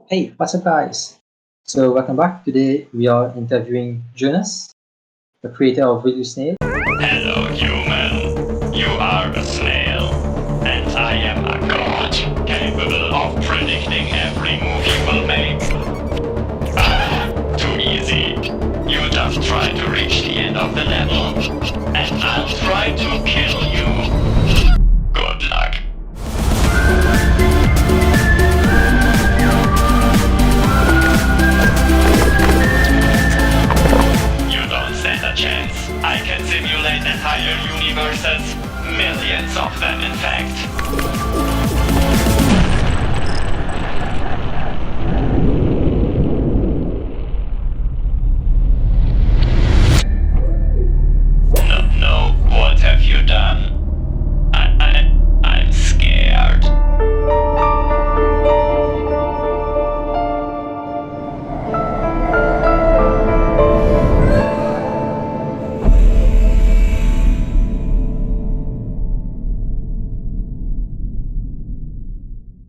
Hey, what's up, guys? So, welcome back. Today, we are interviewing Jonas, the creator of Will You Snail. Hello, human. You are a snail, and I am a god, capable of predicting every move you will make. Ah, too easy. You just try to reach the end of the level, and I'll try to kill you. Good luck. You don't stand a chance. I can simulate entire universes, millions of them in fact. No, what have you done? I'm scared.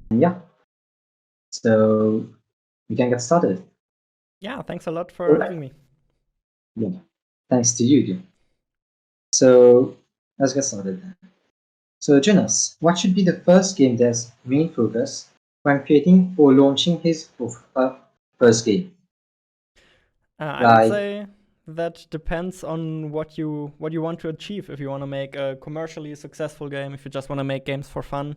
Yeah, so we can get started. Yeah, thanks a lot for having me. Yeah, thanks to you. Jim. So, let's get started then. So, Jonas, what should be the first game dev's main focus when creating or launching his first game? I would say that depends on what you want to achieve. If you want to make a commercially successful game, if you just want to make games for fun,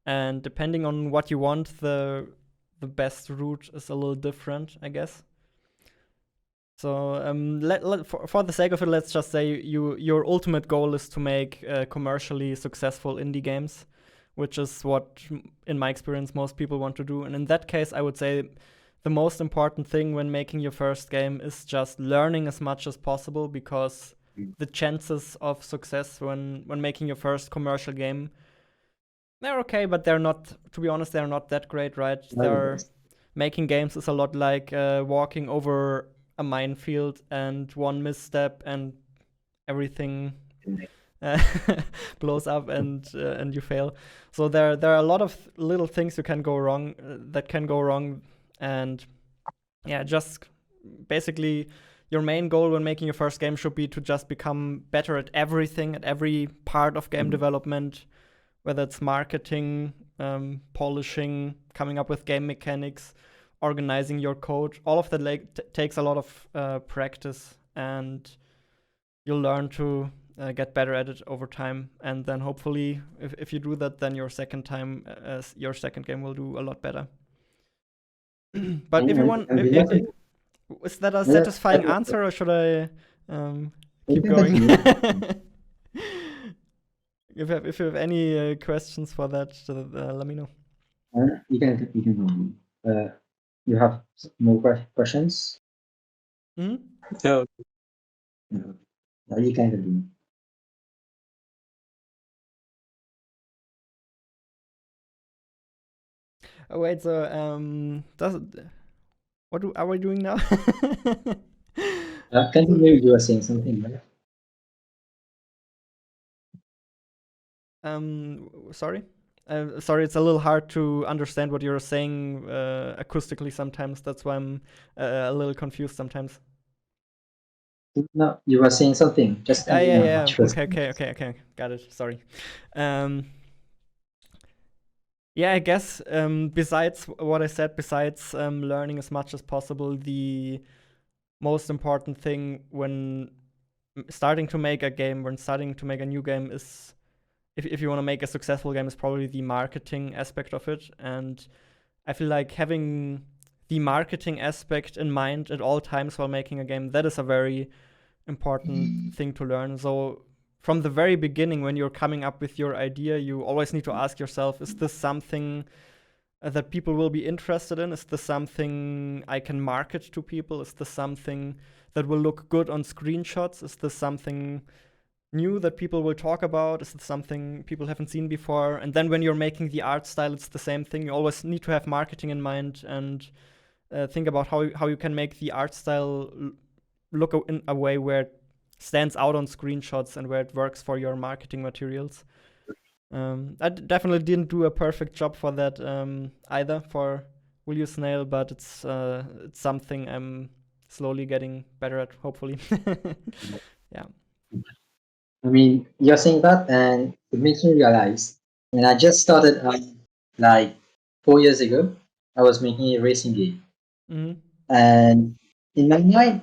and depending on what you want, the best route is a little different, I guess. So for the sake of it, let's just say your ultimate goal is to make commercially successful indie games, which is what, in my experience, most people want to do. And in that case, I would say the most important thing when making your first game is just learning as much as possible, because the chances of success when making your first commercial game, they're okay, but they're not, to be honest, they're not that great, right? Making games is a lot like walking over a minefield, and one misstep and everything blows up and you fail. So there are a lot of little things that can go wrong, and yeah, just basically your main goal when making your first game should be to just become better at everything, at every part of game development, whether it's marketing, polishing, coming up with game mechanics, organizing your code. All of that takes a lot of practice, and you'll learn to get better at it over time. And then hopefully, if you do that, then your second game will do a lot better. But if you want, is that a satisfying answer, or should I keep going? If you have any questions for that, let me know. You can go. You have more questions? Mm-hmm. Yeah. You can continue. Oh wait, so are we doing now? Continue. You were saying something, right? Sorry. Sorry, it's a little hard to understand what you're saying acoustically sometimes. That's why I'm a little confused sometimes. No, you were saying something. Just yeah. Okay. Got it. Sorry. Yeah, I guess besides what I said, besides learning as much as possible, the most important thing when starting to make a game, when starting to make a new game, is if you want to make a successful game, is probably the marketing aspect of it. And I feel like having the marketing aspect in mind at all times while making a game, that is a very important thing to learn. So from the very beginning, when you're coming up with your idea, you always need to ask yourself, is this something that people will be interested in? Is this something I can market to people? Is this something that will look good on screenshots? Is this something new that people will talk about? Is it something people haven't seen before? And then when you're making the art style, it's the same thing. You always need to have marketing in mind and think about how you can make the art style look in a way where it stands out on screenshots and where it works for your marketing materials. I definitely didn't do a perfect job for that either, for Will You Snail, but it's something I'm slowly getting better at, hopefully. Yeah. I mean, you're saying that, and it makes me realize when I just started, like 4 years ago, I was making a racing game, Hmm. and in my mind,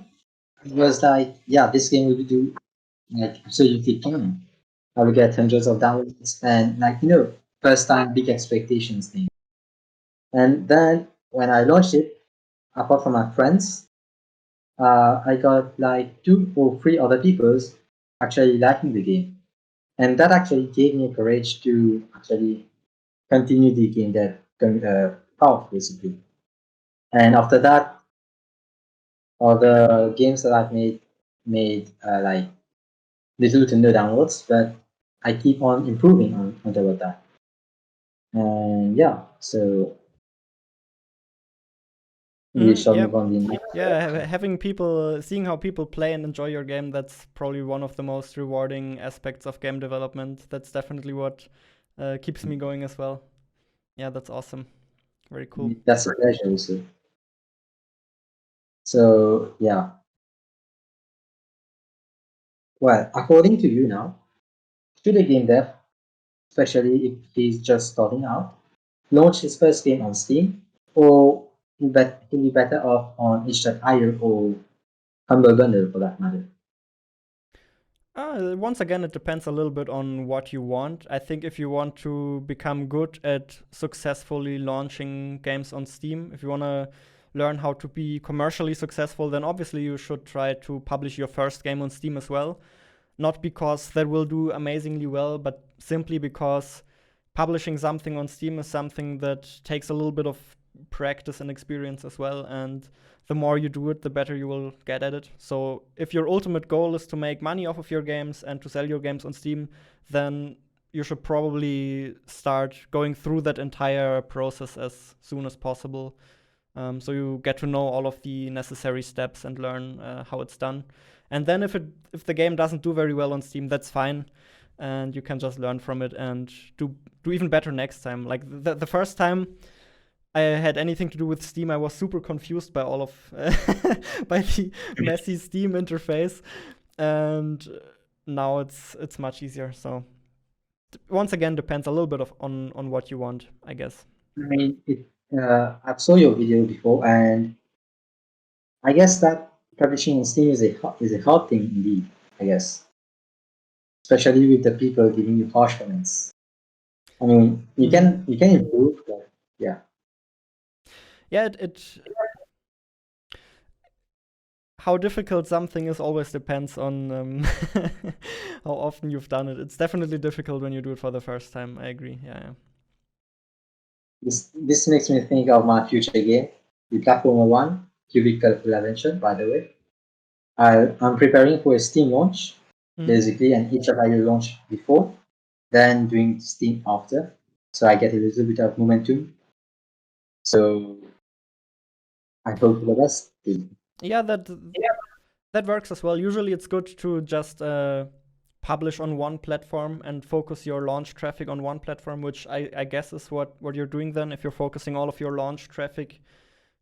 it was like, yeah, this game will do like absolutely fine. I will get hundreds of downloads, and like first time big expectations thing. And then when I launched it, apart from my friends, I got like 2 or 3 other people's actually liking the game, and that actually gave me courage to actually continue the game dev path basically. And after that, all the games that I've made like little to no downloads, but I keep on improving on top of that. And yeah, so we shall Yeah. move on the next. Yeah, having people, seeing how people play and enjoy your game, that's probably one of the most rewarding aspects of game development. That's definitely what keeps me going as well. Yeah, that's awesome. Very cool. That's a pleasure also. So yeah. Well, according to you now, should a game dev, especially if he's just starting out, launch his first game on Steam, or he'll be better off on itch.io or Humble Bundle for that matter? Once again, it depends a little bit on what you want. I think if you want to become good at successfully launching games on Steam, if you want to learn how to be commercially successful, then obviously you should try to publish your first game on Steam as well. Not because that will do amazingly well, but simply because publishing something on Steam is something that takes a little bit of practice and experience as well. And the more you do it, the better you will get at it. So if your ultimate goal is to make money off of your games and to sell your games on Steam, then you should probably start going through that entire process as soon as possible. So you get to know all of the necessary steps and learn how it's done. And then if the game doesn't do very well on Steam, that's fine, and you can just learn from it and do even better next time. Like the first time I had anything to do with Steam, I was super confused by all of by the messy Steam interface, and now it's much easier. So once again, depends a little bit on what you want, I guess. I mean, I've saw your video before, and I guess that publishing on Steam is a hard thing indeed. I guess, especially with the people giving you harsh comments. I mean, you can improve, but yeah. Yeah, it how difficult something is always depends on how often you've done it. It's definitely difficult when you do it for the first time. I agree. Yeah. This makes me think of my future game, the Platformer 1, Cubicle Adventure, by the way. I'm preparing for a Steam launch, basically, and each of I will launch before, then doing Steam after. So I get a little bit of momentum. So I hope for the best. Yeah, that works as well. Usually it's good to just publish on one platform and focus your launch traffic on one platform, which I guess is what you're doing then if you're focusing all of your launch traffic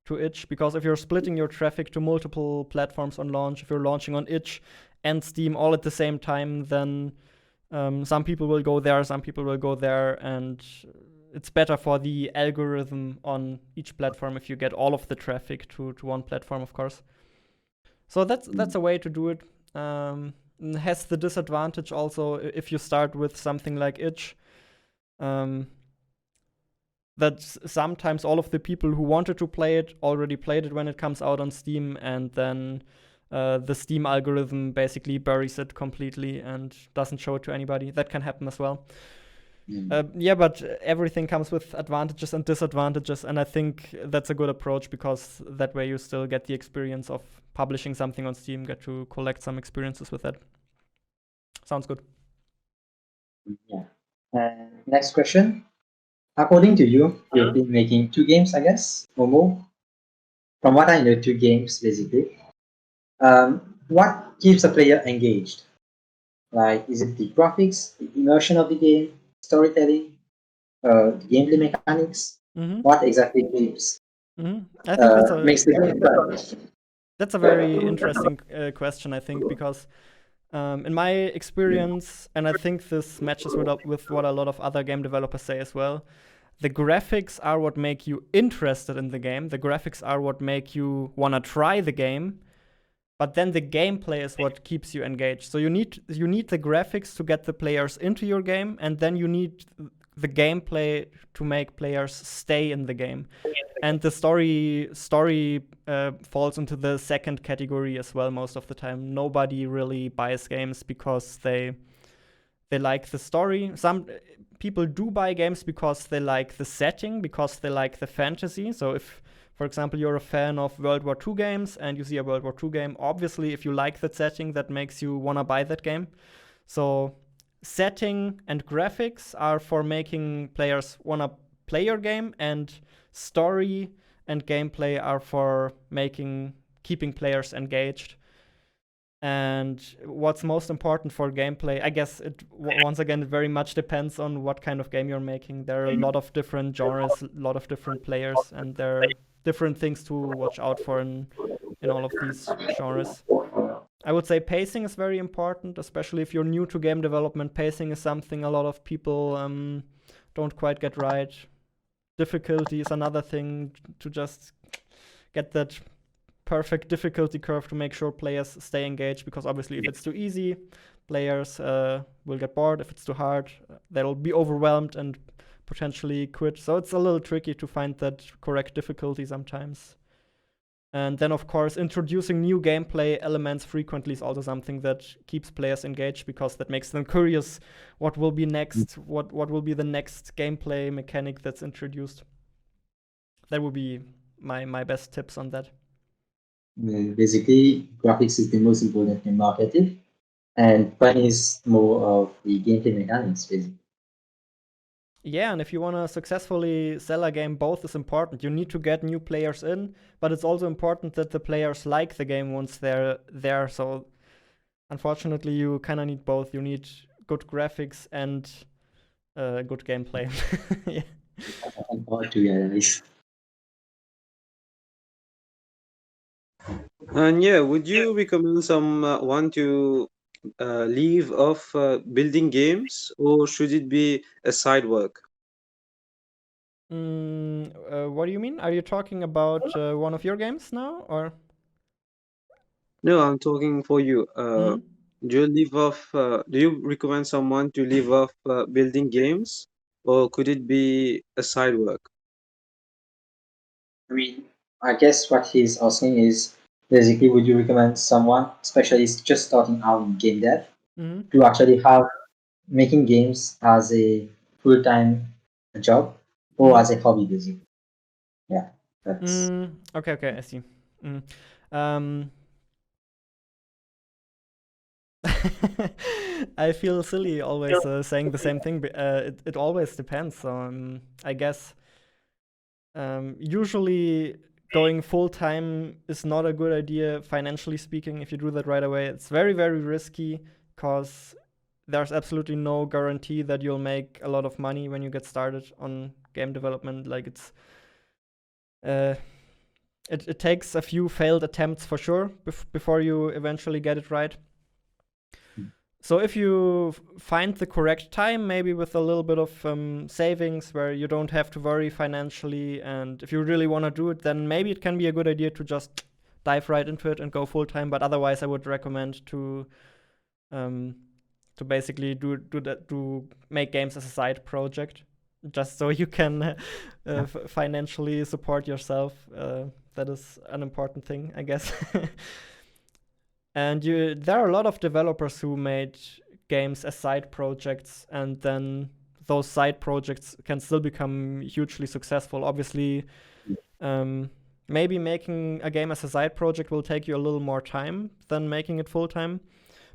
to itch. Because if you're splitting your traffic to multiple platforms on launch, if you're launching on itch and Steam all at the same time, then some people will go there, some people will go there, and it's better for the algorithm on each platform if you get all of the traffic to one platform, of course. So that's a way to do it. Has the disadvantage also if you start with something like itch, that sometimes all of the people who wanted to play it already played it when it comes out on Steam, and then the Steam algorithm basically buries it completely and doesn't show it to anybody. That can happen as well. Yeah, but everything comes with advantages and disadvantages, and I think that's a good approach because that way you still get the experience of publishing something on Steam, get to collect some experiences with that. Sounds good. Yeah. Next question. According to you, you've been making 2 games, I guess, or more. From what I know, 2 games basically. What keeps a player engaged? Like, is it the graphics, the immersion of the game, storytelling, the gameplay mechanics? Mm-hmm. What exactly keeps I think makes the game fun. that's a very interesting question, I think, because in my experience, and I think this matches with what a lot of other game developers say as well, the graphics are what make you interested in the game. The graphics are what make you want to try the game. But then the gameplay is what keeps you engaged. So you need the graphics to get the players into your game, and then you need the gameplay to make players stay in the game. And the story falls into the second category as well most of the time. Nobody really buys games because they like the story. Some people do buy games because they like the setting, because they like the fantasy. So if, for example, you're a fan of World War II games and you see a World War II game, obviously, if you like that setting, that makes you want to buy that game. So setting and graphics are for making players want to play your game, and story and gameplay are for keeping players engaged. And what's most important for gameplay, I guess once again, it very much depends on what kind of game you're making. There are a lot of different genres, a lot of different players, and there are different things to watch out for in all of these genres. I would say pacing is very important, especially if you're new to game development. Pacing is something a lot of people don't quite get right. Difficulty is another thing, to just get that perfect difficulty curve to make sure players stay engaged, because obviously if it's too easy, players will get bored. If it's too hard, they'll be overwhelmed and potentially quit. So it's a little tricky to find that correct difficulty sometimes. And then, of course, introducing new gameplay elements frequently is also something that keeps players engaged, because that makes them curious what will be next, what will be the next gameplay mechanic that's introduced. That would be my best tips on that. Basically, graphics is the most important in marketing, and fun is more of the gameplay mechanics, basically. Yeah, and if you want to successfully sell a game, both is important. You need to get new players in, but it's also important that the players like the game once they're there. So unfortunately, you kind of need both. You need good graphics and good gameplay. Yeah. All together. And yeah, would you recommend someone to leave off building games, or should it be a side work? What do you mean? Are you talking about one of your games now, or? No, I'm talking for you. Do you leave off? Do you recommend someone to leave off building games, or could it be a side work? I mean, I guess what he's asking is basically, would you recommend someone, especially just starting out in game dev, to actually have making games as a full-time job or as a hobby, basically? Yeah, that's. Okay, I see. I feel silly always saying the same thing. It always depends. So I guess usually going full time is not a good idea financially speaking. If you do that right away, it's very, very risky, because there's absolutely no guarantee that you'll make a lot of money when you get started on game development. Like it takes a few failed attempts for sure before you eventually get it right. So if you find the correct time, maybe with a little bit of savings where you don't have to worry financially, and if you really want to do it, then maybe it can be a good idea to just dive right into it and go full time. But otherwise, I would recommend to basically do make games as a side project, just so you can financially support yourself. That is an important thing, I guess. And there are a lot of developers who made games as side projects, and then those side projects can still become hugely successful. Obviously, maybe making a game as a side project will take you a little more time than making it full time.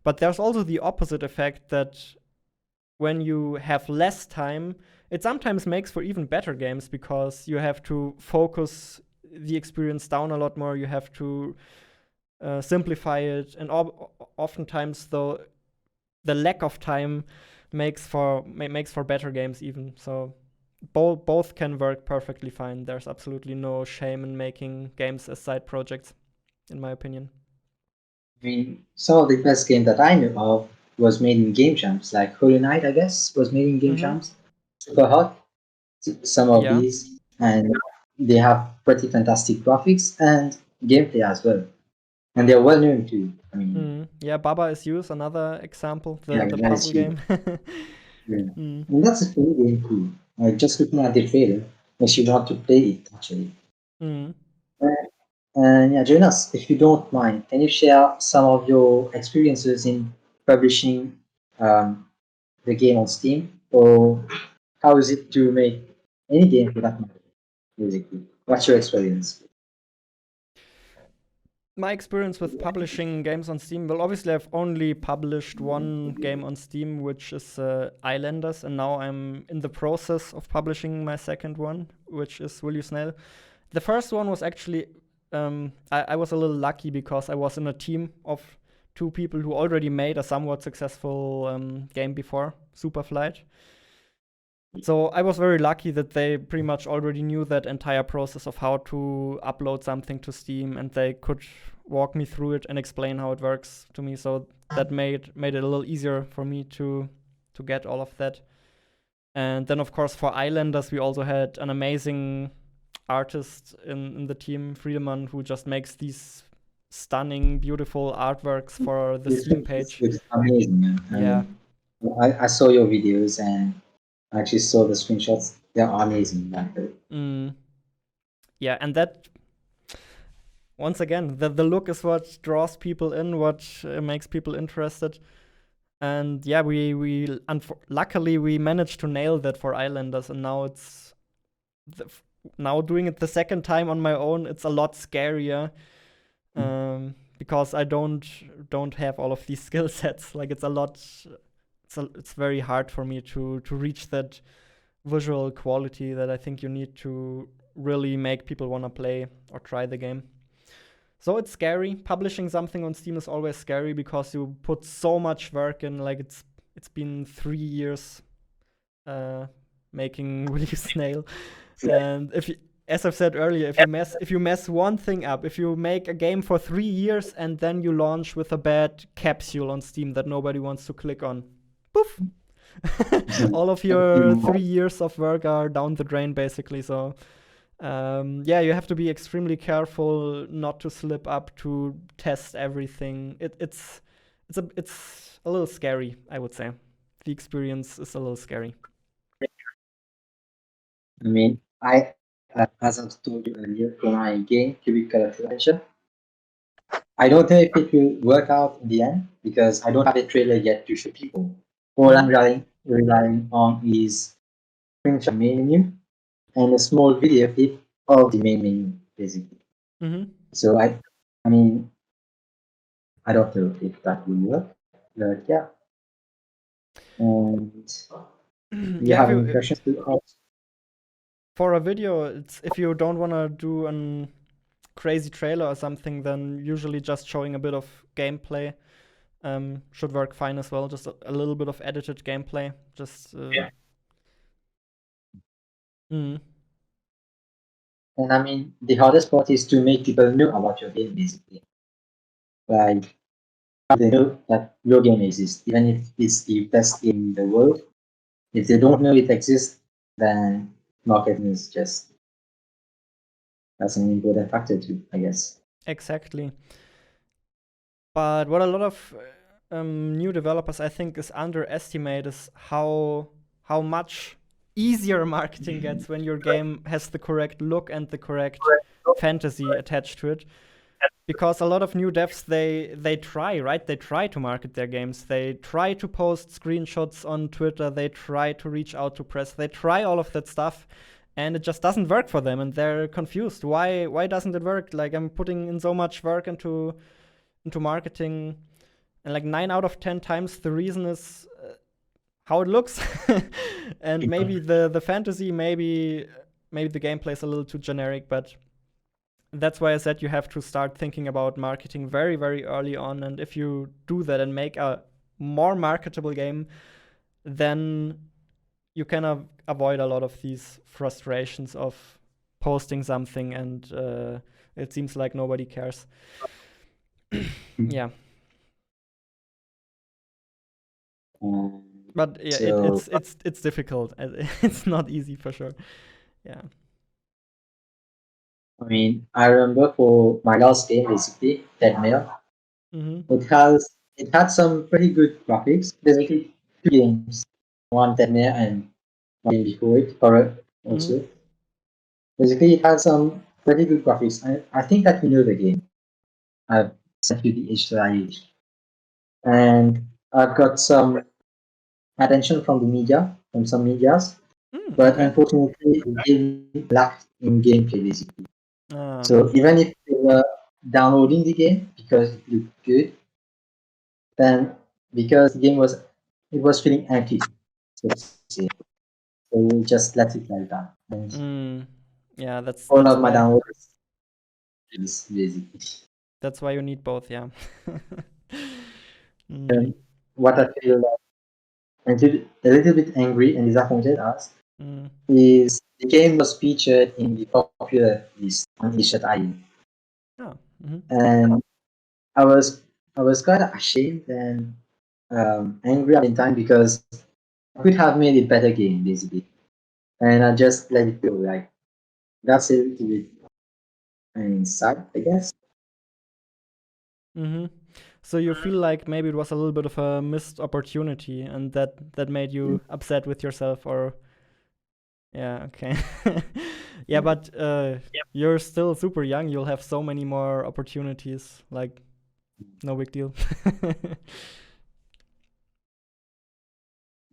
But there's also the opposite effect, that when you have less time, it sometimes makes for even better games, because you have to focus the experience down a lot more. You have to simplify it, and oftentimes though the lack of time makes for better games even. So both can work perfectly fine. There's absolutely no shame in making games as side projects, in my opinion. I mean, some of the best games that I know of was made in game jams, like Hollow Knight, I guess, was made in game jams. Super hot, some of Yeah. these, and they have pretty fantastic graphics and gameplay as well. And they're well known too. I mean, Yeah, Baba is Used, another example, yeah, the that is puzzle true. game. Yeah. And that's a funny game too. Like just looking at the trailer makes you want to play it actually. Mm. And yeah, Jonas, if you don't mind, can you share some of your experiences in publishing the game on Steam, or how is it to make any game for that matter? Basically, what's your experience? My experience with publishing games on Steam, well, obviously I've only published one game on Steam, which is Islanders, and now I'm in the process of publishing my second one, which is Will You Snail. The first one was actually, I was a little lucky because I was in a team of 2 people who already made a somewhat successful game before, Superflight. So I was very lucky that they pretty much already knew that entire process of how to upload something to Steam, and they could walk me through it and explain how it works to me. So that made it a little easier for me to get all of that. And then of course for Islanders we also had an amazing artist in the team, Friedemann, who just makes these stunning, beautiful artworks for the Steam page. It's amazing, man. Yeah. I saw your videos and I actually saw the screenshots. They're amazing. Yeah, and that, once again, the look is what draws people in, what makes people interested. And yeah, we luckily we managed to nail that for Islanders, and now it's now doing it the second time on my own, it's a lot scarier. Because I don't have all of these skill sets. Like it's very hard for me to reach that visual quality that I think you need to really make people want to play or try the game. So it's scary. Publishing something on Steam is always scary because you put so much work in. Like it's been 3 years making Will You Snail, and if you, as I've said earlier, if you mess one thing up, if you make a game for 3 years and then you launch with a bad capsule on Steam that nobody wants to click on, poof, all of your 3 years of work are down the drain, basically. So yeah, you have to be extremely careful not to slip up, to test everything. It's a little scary, I would say. The experience is a little scary. I mean, as I've told you earlier, for my game, Cubicle Adventure, I don't know if it will work out in the end because I don't have a trailer yet to show people. All I'm relying on is screenshot main menu and a small video clip of the main menu, basically. So I mean, I don't know if that will work, but yeah. And you have any questions to ask? For a video, it's if you don't want to do a crazy trailer or something, then usually just showing a bit of gameplay should work fine as well. Just a little bit of edited gameplay. Just yeah. And I mean, the hardest part is to make people know about your game, basically. Like, they know that your game exists, even if it's the best game in the world. If they don't know it exists, then marketing is just, that's an important factor too, I guess. Exactly. But what a lot of new developers, I think, is underestimate is how much easier marketing gets when your game has the correct look and the correct fantasy attached to it. Because a lot of new devs, they try, right? They try to market their games. They try to post screenshots on Twitter. They try to reach out to press. They try all of that stuff, and it just doesn't work for them, and they're confused. Why doesn't it work? Like, I'm putting in so much work into marketing, and like 9 out of 10 times the reason is how it looks. And maybe the fantasy, maybe the gameplay is a little too generic, but that's why I said you have to start thinking about marketing very, very early on. And if you do that and make a more marketable game, then you can avoid a lot of these frustrations of posting something and it seems like nobody cares. Yeah. But yeah, So, it's difficult. It's not easy for sure. Yeah. I mean, I remember for my last game, basically, Deadmare, Mm-hmm. it had some pretty good graphics. Basically, two games, one Deadmare and one game before it, horror Mm-hmm. also. Basically, it had some pretty good graphics. I think that you know the game. I've sent you the image that I used. And I've got some attention from the media, from some medias, but Okay. unfortunately, the game lacked in gameplay, basically. So Mm. even if they were downloading the game because it looked good, then because the game was feeling empty, so to say. So we just let it like that. And Yeah, that's all that's of my why downloads is basically. that's why you need both. Yeah. And what I feel a little bit angry and disappointed as Mm. is the game was featured in the popular list on eShot.io. Oh. Mm-hmm. And I was I was kind of ashamed and angry at the same time because I could have made a better game basically, and I just let it go. Like that's a little bit sad, I guess. Mm-hmm. So you feel like maybe it was a little bit of a missed opportunity, and that made you upset with yourself, or yeah, okay. Yeah, but you're still super young. You'll have so many more opportunities. Like, no big deal.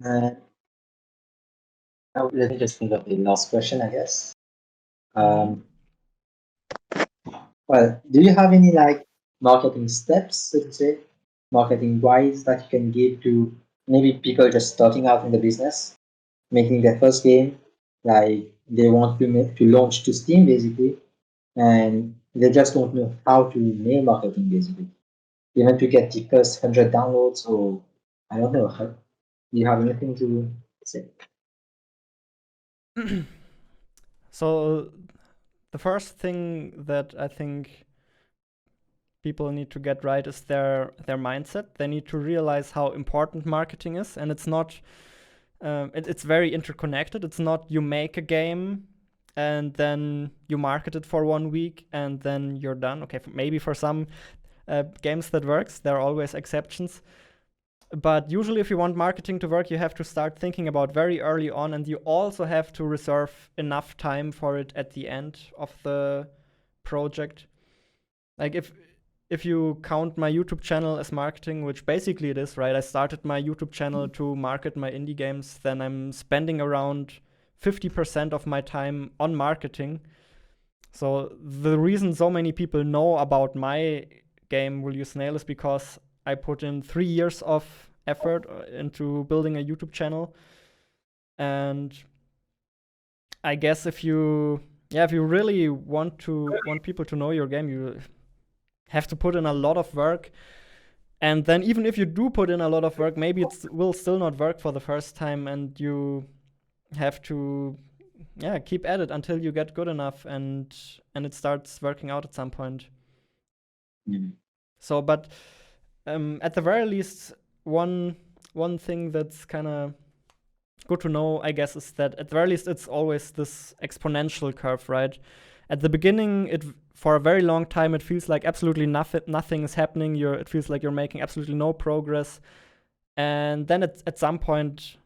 Uh, let me just think of the last question, I guess. Mm-hmm. Well, do you have any like marketing steps, so to say, marketing wise that you can give to maybe people just starting out in the business, making their first game, like they want to launch to Steam basically, and they just don't know how to nail marketing basically, even to get the first 100 downloads or I don't know. Do you have anything to say? So the first thing that I think people need to get right is their mindset. They need to realize how important marketing is, and it's not. It's very interconnected. It's not you make a game and then you market it for 1 week and then you're done. Okay, maybe for some games that works. There are always exceptions. But usually, if you want marketing to work, you have to start thinking about very early on, and you also have to reserve enough time for it at the end of the project. Like if you count my YouTube channel as marketing, which basically it is, right? I started my YouTube channel to market my indie games, then I'm spending around 50% of my time on marketing. So the reason so many people know about my game Will You Snail is because I put in 3 years of effort into building a YouTube channel. And I guess if you really want people to know your game, you have to put in a lot of work. And then even if you do put in a lot of work, maybe it will still not work for the first time, and you have to keep at it until you get good enough and it starts working out at some point. Mm. So, but at the very least, one thing that's kind of good to know, I guess, is that at the very least it's always this exponential curve, right? At the beginning, for a very long time it feels like absolutely nothing is happening. It feels like you're making absolutely no progress, and then at some point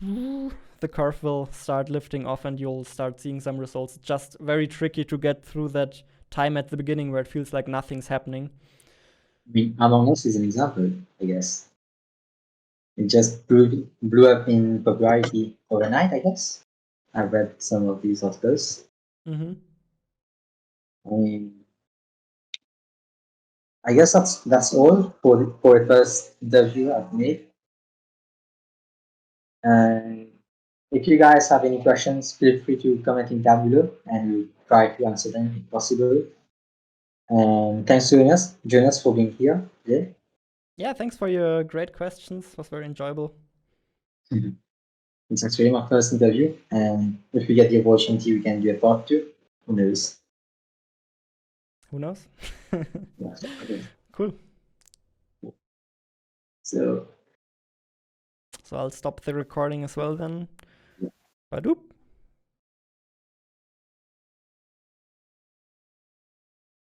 the curve will start lifting off and you'll start seeing some results. It's just very tricky to get through that time at the beginning where it feels like nothing's happening. I mean, Among Us is an example, I guess. It just blew up in popularity overnight, I guess. I've read some of these articles. Mm-hmm. I mean, I guess that's all for the first interview I've made. And if you guys have any questions, feel free to comment in down below, and we'll try to answer them if possible. And thanks to Jonas for being here today. Yeah, thanks for your great questions. It was very enjoyable. It's actually my first interview, and if we get the opportunity, we can do a part two. Who knows? Who knows? Yeah, okay. Cool. So So I'll stop the recording as well then. Badoop.